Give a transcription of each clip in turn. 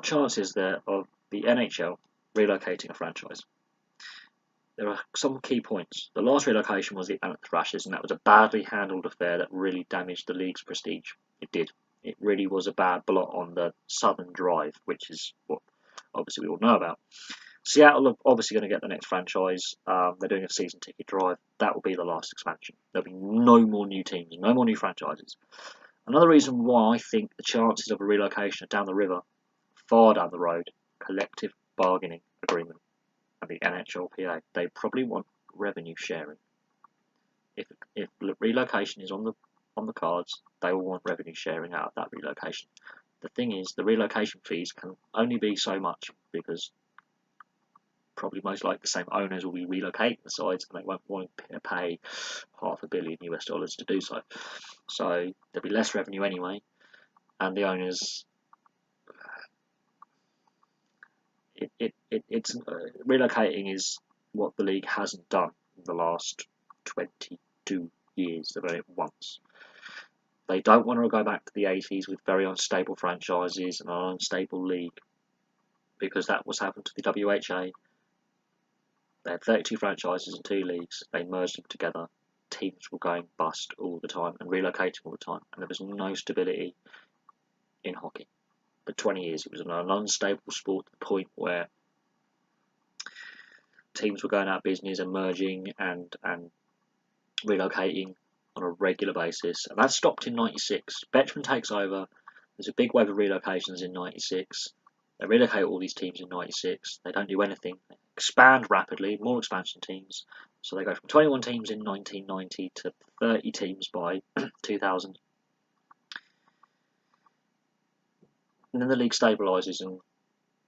chances there of the NHL relocating a franchise? There are some key points. The last relocation was the Atlanta Thrashers, and that was a badly handled affair that really damaged the league's prestige. It did. It really was a bad blot on the Southern Drive, which is what obviously we all know about. Seattle are obviously going to get the next franchise. They're doing a season ticket drive. That will be the last expansion. There'll be no more new teams, no more new franchises. Another reason why I think the chances of a relocation are down the river, far down the road, collective bargaining agreement and the NHLPA. They probably want revenue sharing. If relocation is on the cards, they will want revenue sharing out of that relocation. The thing is, the relocation fees can only be so much because probably most likely the same owners will be relocating the sides and they won't want to pay $500 million US to do so. So there'll be less revenue anyway, and the owners. It's relocating is what the league hasn't done in the last 22 years. They've done it once. They don't want to go back to the 80s with very unstable franchises and an unstable league, because that was happened to the WHA. They had 32 franchises and 2 leagues. They merged them together. Teams were going bust all the time and relocating all the time, and there was no stability in hockey. For 20 years, it was an unstable sport to the point where teams were going out of business and merging and relocating on a regular basis. And that stopped in 96. Betchman takes over. There's a big wave of relocations in 96. They relocate all these teams in 96. They don't do anything. They expand rapidly, more expansion teams. So they go from 21 teams in 1990 to 30 teams by 2000. And then the league stabilises, and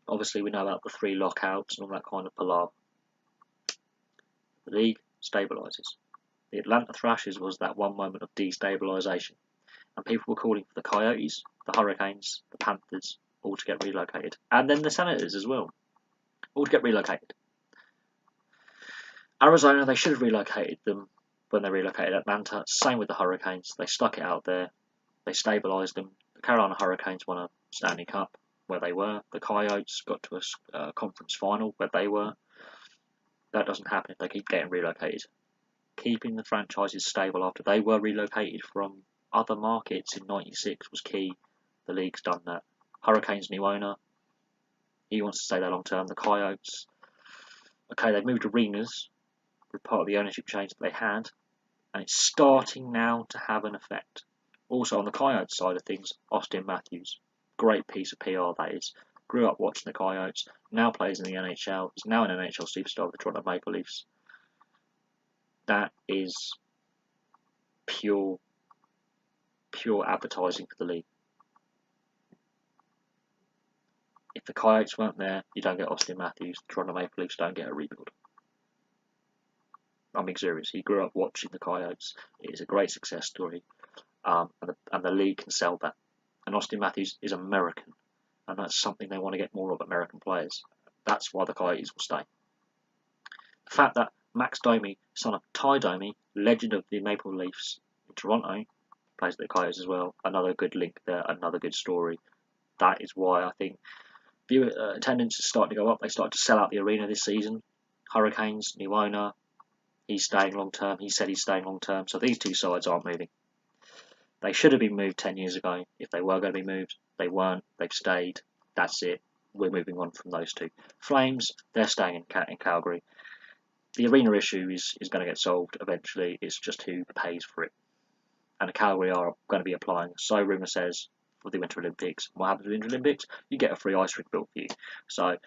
obviously we know about the 3 lockouts and all that kind of palaver. The league stabilises. The Atlanta Thrashers was that one moment of destabilisation, and people were calling for the Coyotes, the Hurricanes, the Panthers, all to get relocated, and then the Senators as well, all to get relocated. Arizona, they should have relocated them when they relocated Atlanta. Same with the Hurricanes. They stuck it out there. They stabilised them. The Carolina Hurricanes won a Stanley Cup where they were. The Coyotes got to a conference final where they were. That doesn't happen if they keep getting relocated. Keeping the franchises stable after they were relocated from other markets in 96 was key. The league's done that. Hurricanes new owner. He wants to stay there long term. The Coyotes, okay, they've moved arenas with part of the ownership change that they had, and it's starting now to have an effect. Also on the Coyotes side of things, Austin Matthews, great piece of PR that is. Grew up watching the Coyotes, now plays in the NHL, is now an NHL superstar of the Toronto Maple Leafs. That is pure advertising for the league. If the Coyotes weren't there, you don't get Austin Matthews. The Toronto Maple Leafs don't get a rebuild. I'm being serious. He grew up watching the Coyotes. It is a great success story, and the league can sell that. And Austin Matthews is American, and that's something they want to get more of, American players. That's why the Coyotes will stay. The fact that Max Domi, son of Ty Domi, legend of the Maple Leafs in Toronto, plays for the Coyotes as well. Another good link there, another good story. That is why I think attendance is starting to go up. They started to sell out the arena this season. Hurricanes, new owner, he's staying long term. He said he's staying long term. So these 2 sides aren't moving. They should have been moved 10 years ago if they were going to be moved. They weren't. They've stayed. That's it. We're moving on from those 2. Flames, they're staying in Calgary. The arena issue is going to get solved eventually. It's just who pays for it. And the Calgary are going to be applying, so rumour says, for the Winter Olympics. What happens with the Winter Olympics? You get a free ice rink built for you. So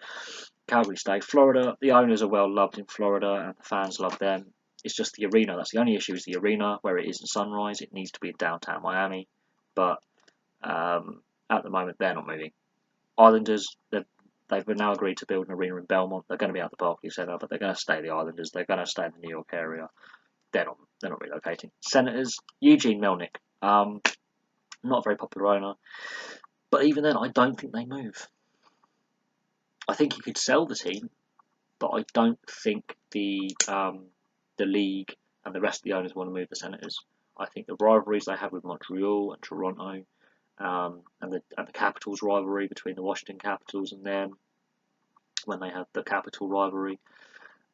Calgary stay. Florida, the owners are well loved in Florida and the fans love them. It's just the arena. That's the only issue, is the arena where it is in Sunrise. It needs to be in downtown Miami. But at the moment, they're not moving. Islanders, they've now agreed to build an arena in Belmont. They're going to be at the Barclays Centre, but they're going to stay the Islanders. They're going to stay in the New York area. They're not relocating. Senators, Eugene Melnick. Not a very popular owner. But even then, I don't think they move. I think you could sell the team, but I don't think the league and the rest of the owners want to move the Senators. I think the rivalries they have with Montreal and Toronto and the Capitals rivalry between the Washington Capitals and them when they had the Capital rivalry.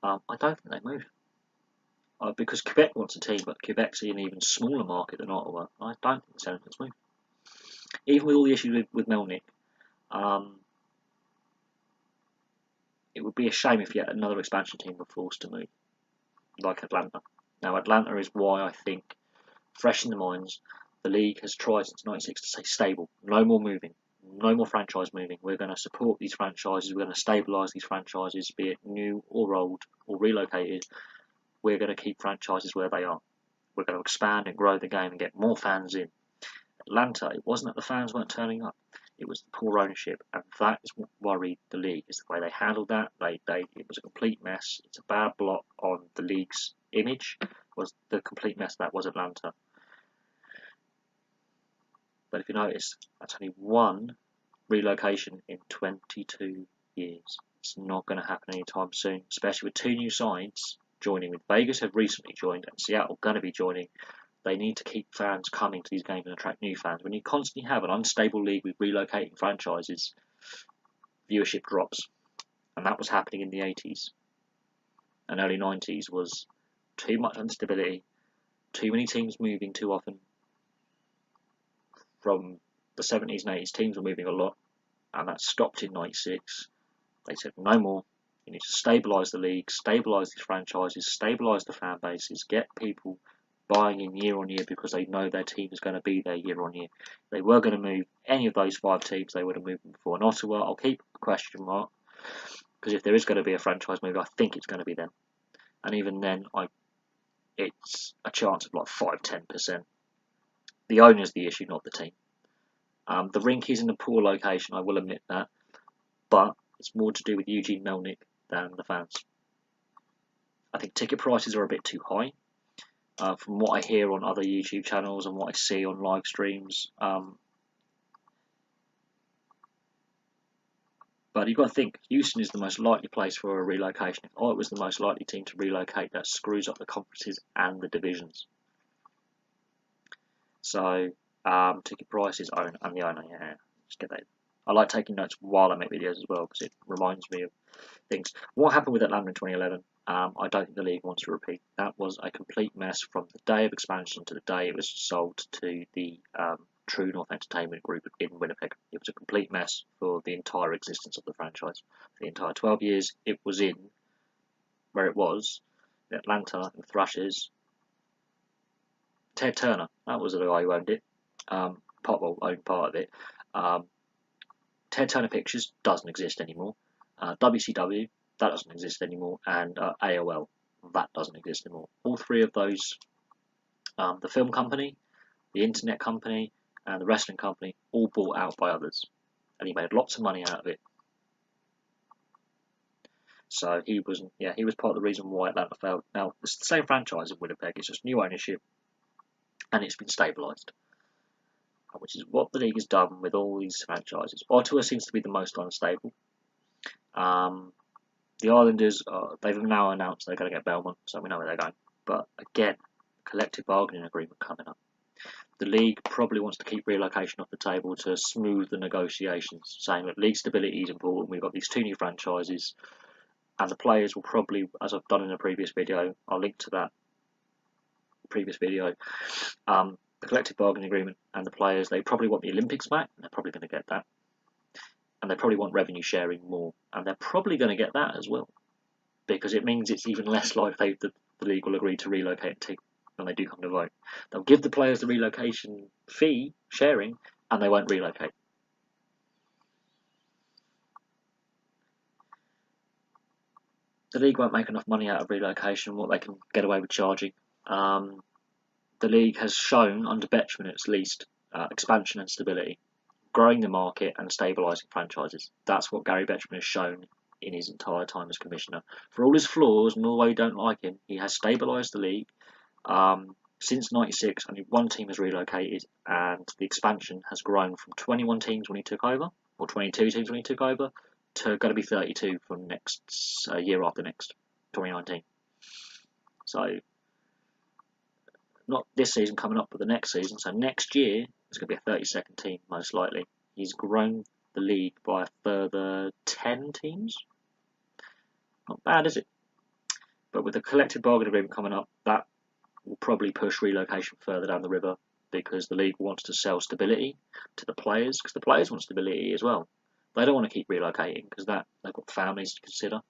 I don't think they move. Because Quebec wants a team, but Quebec's an even smaller market than Ottawa. I don't think the Senators move. Even with all the issues with Melnick, it would be a shame if yet another expansion team were forced to move, like Atlanta. Now, Atlanta is why I think, fresh in the minds, the league has tried since '96 to say stable, no more moving, no more franchise moving. We're going to support these franchises, we're going to stabilise these franchises, be it new or old or relocated. We're going to keep franchises where they are. We're going to expand and grow the game and get more fans in. Atlanta, it wasn't that the fans weren't turning up. It was the poor ownership, and that is what worried the league, is the way they handled that. It was a complete mess. It's a bad blot on the league's image, was the complete mess that was Atlanta. But if you notice, that's only one relocation in 22 years. It's not going to happen anytime soon, especially with two new sides joining. With Vegas have recently joined and Seattle going to be joining. They need to keep fans coming to these games and attract new fans. When you constantly have an unstable league with relocating franchises, viewership drops. And that was happening in the 80s and early 90s. Was too much instability, too many teams moving too often. From the 70s and 80s, teams were moving a lot, and that stopped in '96. They said no more. You need to stabilise the league, stabilise these franchises, stabilise the fan bases, get people buying in year on year because they know their team is going to be there year on year. If they were going to move any of those 5 teams, they would have moved them before. And Ottawa, I'll keep a question mark, because if there is going to be a franchise move, I think it's going to be them. And even then, it's a chance of like 5-10%. The owner's the issue, not the team. The rink is in a poor location, I will admit that, but it's more to do with Eugene Melnick than the fans. I think ticket prices are a bit too high. From what I hear on other YouTube channels and what I see on live streams. But you've got to think, Houston is the most likely place for a relocation. If Ottawa was the most likely team to relocate, that screws up the conferences and the divisions. So, ticket prices, and the owner, yeah, just get that. I like taking notes while I make videos as well, because it reminds me of things. What happened with Atlanta in 2011? I don't think the league wants to repeat. That was a complete mess from the day of expansion to the day it was sold to the True North Entertainment Group in Winnipeg. It was a complete mess for the entire existence of the franchise. For the entire 12 years it was in where it was, Atlanta and the Thrashers. Ted Turner, that was the guy who owned it. Owned part of it. Ted Turner Pictures doesn't exist anymore. WCW, that doesn't exist anymore. And AOL, that doesn't exist anymore. All 3 of those, the film company, the internet company, and the wrestling company, all bought out by others. And he made lots of money out of it. So he was part of the reason why Atlanta failed. Now, it's the same franchise in Winnipeg, it's just new ownership, and it's been stabilised, which is what the league has done with all these franchises. Ottawa seems to be the most unstable. The Islanders, they've now announced they're going to get Belmont, so we know where they're going. But again, collective bargaining agreement coming up. The league probably wants to keep relocation off the table to smooth the negotiations, saying that league stability is important. We've got these 2 new franchises, and the players will probably, as I've done in a previous video, I'll link to that previous video, the collective bargaining agreement and the players, they probably want the Olympics back, and they're probably going to get that. And they probably want revenue sharing more, and they're probably going to get that as well, because it means it's even less likely that the league will agree to relocate a team when they do come to vote. They'll give the players the relocation fee sharing, and they won't relocate. The league won't make enough money out of relocation, what they can get away with charging. The league has shown, under Betchman at least, expansion and stability, growing the market and stabilising franchises. That's what Gary Betchman has shown in his entire time as commissioner. For all his flaws and all the way we don't like him, he has stabilised the league. Since '96, only 1 team has relocated, and the expansion has grown from 21 teams when he took over, or 22 teams when he took over, to going to be 32 from next year after next, 2019. So not this season coming up, but the next season. So next year, it's going to be a 32nd team, most likely. He's grown the league by a further 10 teams. Not bad, is it? But with the collective bargaining agreement coming up, that will probably push relocation further down the river, because the league wants to sell stability to the players, because the players want stability as well. They don't want to keep relocating because they've got families to consider,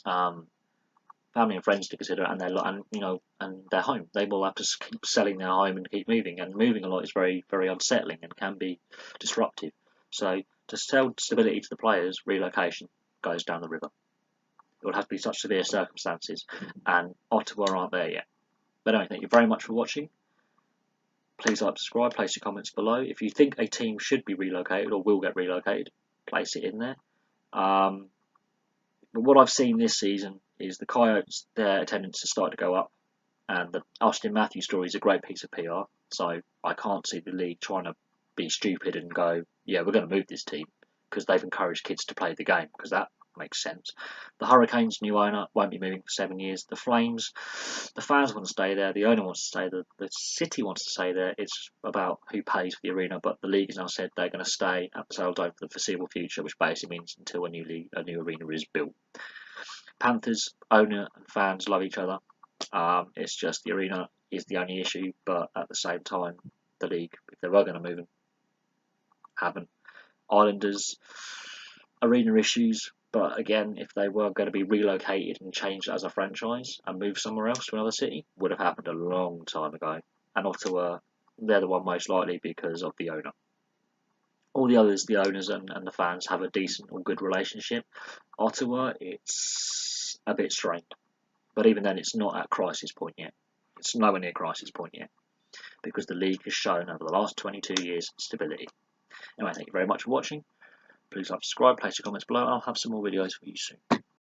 family and friends to consider, and their home. They will have to keep selling their home and keep moving, and moving a lot is very, very unsettling and can be disruptive. So to sell stability to the players, relocation goes down the river. It will have to be such severe circumstances, and Ottawa aren't there yet. But anyway, thank you very much for watching. Please like, subscribe, place your comments below. If you think a team should be relocated or will get relocated, place it in there. But what I've seen this season is the Coyotes, their attendance has started to go up, and the Austin Matthews story is a great piece of PR. So I can't see the league trying to be stupid and go, yeah, we're going to move this team, because they've encouraged kids to play the game, because that makes sense. The Hurricanes' new owner won't be moving for 7 years. The Flames, the fans want to stay there. The owner wants to stay there. The city wants to stay there. It's about who pays for the arena, but the league has now said they're going to stay at the Saildome for the foreseeable future, which basically means until a new arena is built. Panthers, owner and fans love each other. It's just the arena is the only issue, but at the same time, the league, if they were going to move them, haven't. Islanders, arena issues, but again, if they were going to be relocated and changed as a franchise and moved somewhere else to another city, would have happened a long time ago. And Ottawa, they're the one most likely because of the owner. All the others, the owners and the fans, have a decent or good relationship. Ottawa, it's a bit strained. But even then, it's not at crisis point yet. It's nowhere near crisis point yet, because the league has shown over the last 22 years stability. Anyway, thank you very much for watching. Please like, subscribe, place your comments below. I'll have some more videos for you soon.